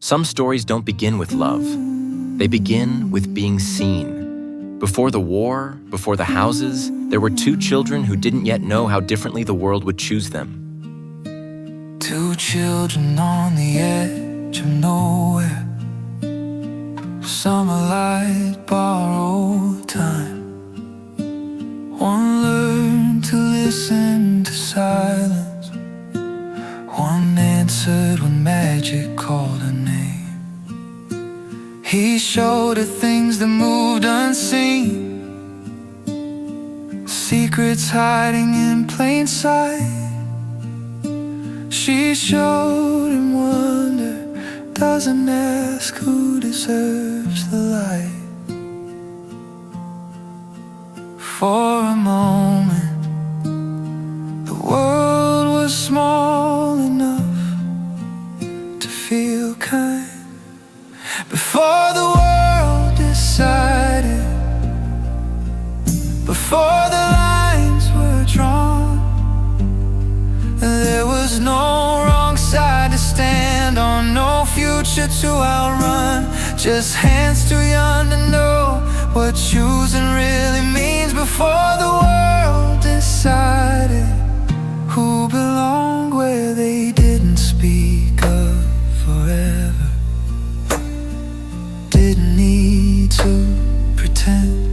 Some stories don't begin with love. They begin with being seen. Before the war, before the houses, there were two children who didn't yet know how differently the world would choose them. Two children on the edge of nowhere. Summer light, borrowed time. One learned to listen to silence. One answered when magic called her name. He showed her things that moved unseen, secrets hiding in plain sight. She showed him wonder, doesn't ask who deserves the light. For a moment, the world was small enough to feel kind. Before the world decided, before the lines were drawn, there was no wrong side to stand on, no future to outrun. Just hands too young to know what choosing really means. Before the world decided who belonged where they didn't speak of forever, didn't need to pretend.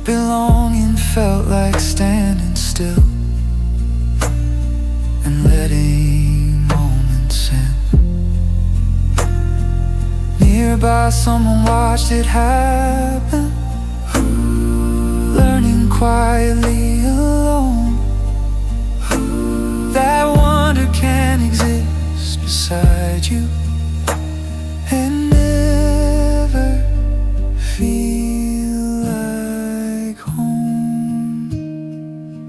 Belonging felt like standing still and letting moments end. Nearby someone watched it happen, learning quietly alone. That wonder can exist beside you and never feel like home.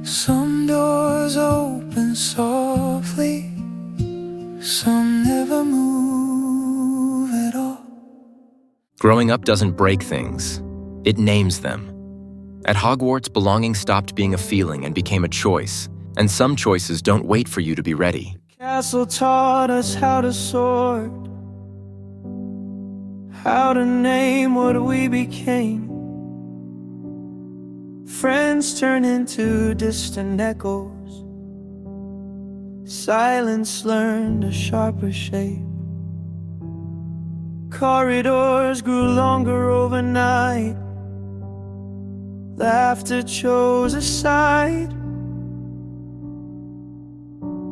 Some doors open softly, some never move at all. Growing up doesn't break things, it names them. At Hogwarts, belonging stopped being a feeling and became a choice, and some choices don't wait for you to be ready. The castle taught us how to sort, how to name what we became. Friends turn into distant echoes, silence learned a sharper shape. Corridors grew longer overnight, laughter chose a side.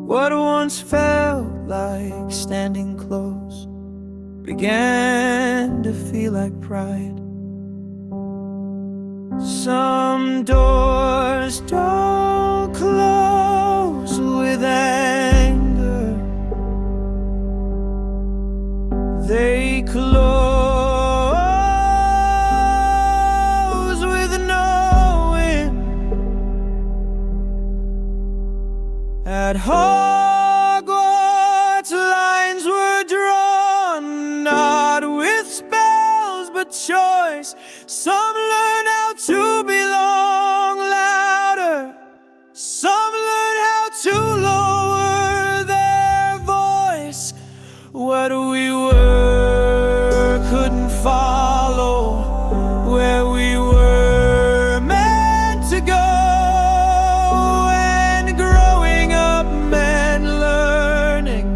What once felt like standing close began to feel like pride. Some doors don't close with anger, they close with knowing. At Hogwarts, lines were drawn, not with spells but choice. Some learn how to belong louder, some learn how to lower their voice. What we were couldn't follow where we were meant to go, and growing up meant learning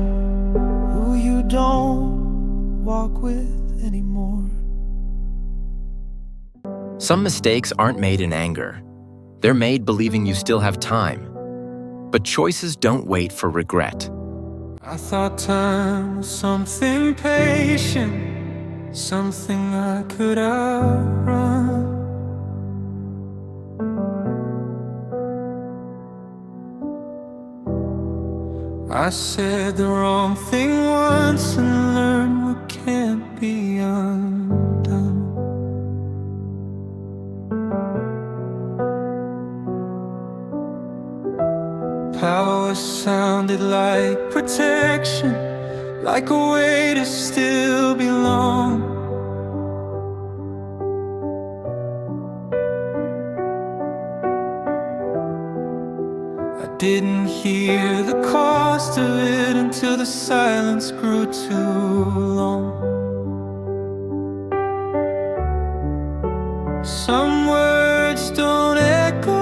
who you don't walk with anymore. Some mistakes aren't made in anger. They're made believing you still have time. But choices don't wait for regret. I thought time was something patient, something I could outrun. I said the wrong thing once and learned what can't be undone. Power sounded like protection, like a way to still belong. I didn't hear the cost of it until till the silence grew too long. Some words don't echo,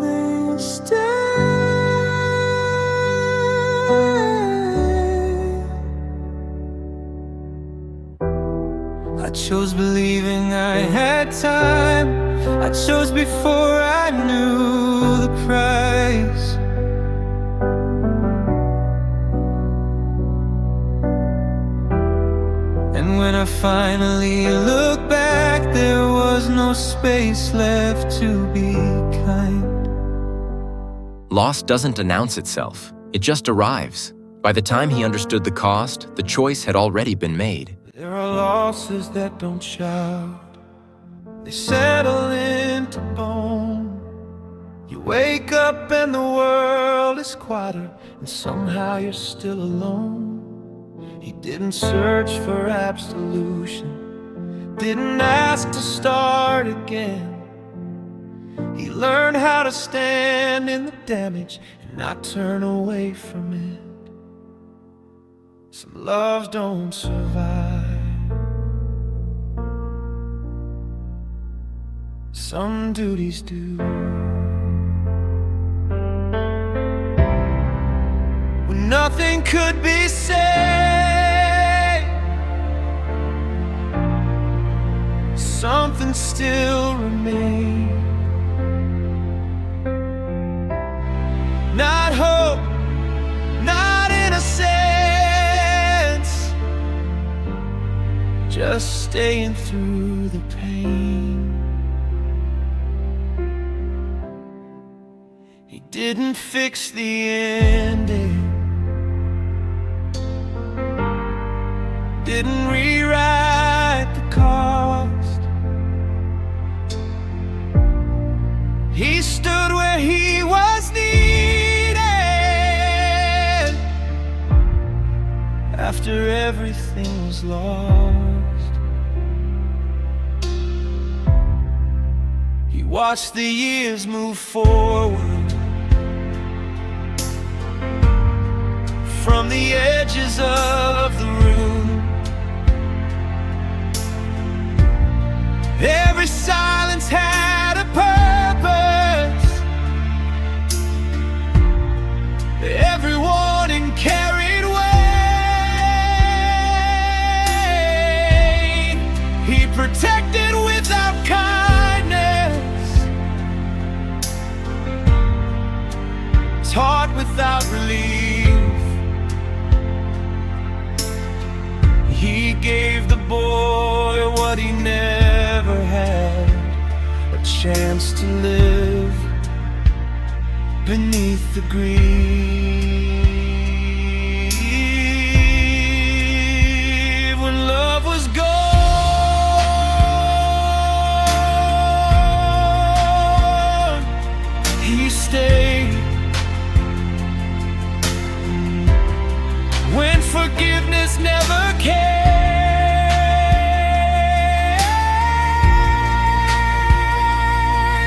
they stay. I chose believing I had time. I chose before I knew the price. And when I finally look back, there was no space left to be kind. Loss doesn't announce itself, it just arrives. By the time he understood the cost, the choice had already been made. There are losses that don't shout, they settle into bone. You wake up and the world is quieter, and somehow you're still alone. He didn't search for absolution, didn't ask to start again. He learned how to stand in the damage and not turn away from it. Some loves don't survive, some duties do. When nothing could be said, something still remained. Not hope, not innocence, just staying through the pain. He didn't fix the ending, didn't rewrite the cost. He stood where he was needed after everything was lost. He watched the years move forward from the edges of the room. Every silence had a purpose, every warning carried weight. He protected without kindness, taught without relief. He gave the boy what he never had, a chance to live beneath the grief. When love was gone, he stayed. When forgiveness never came,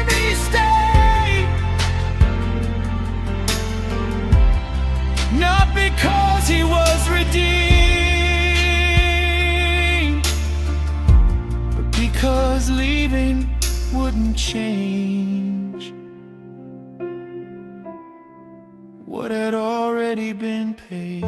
he stayed. Not because he was redeemed, but because leaving wouldn't change what had already been paid.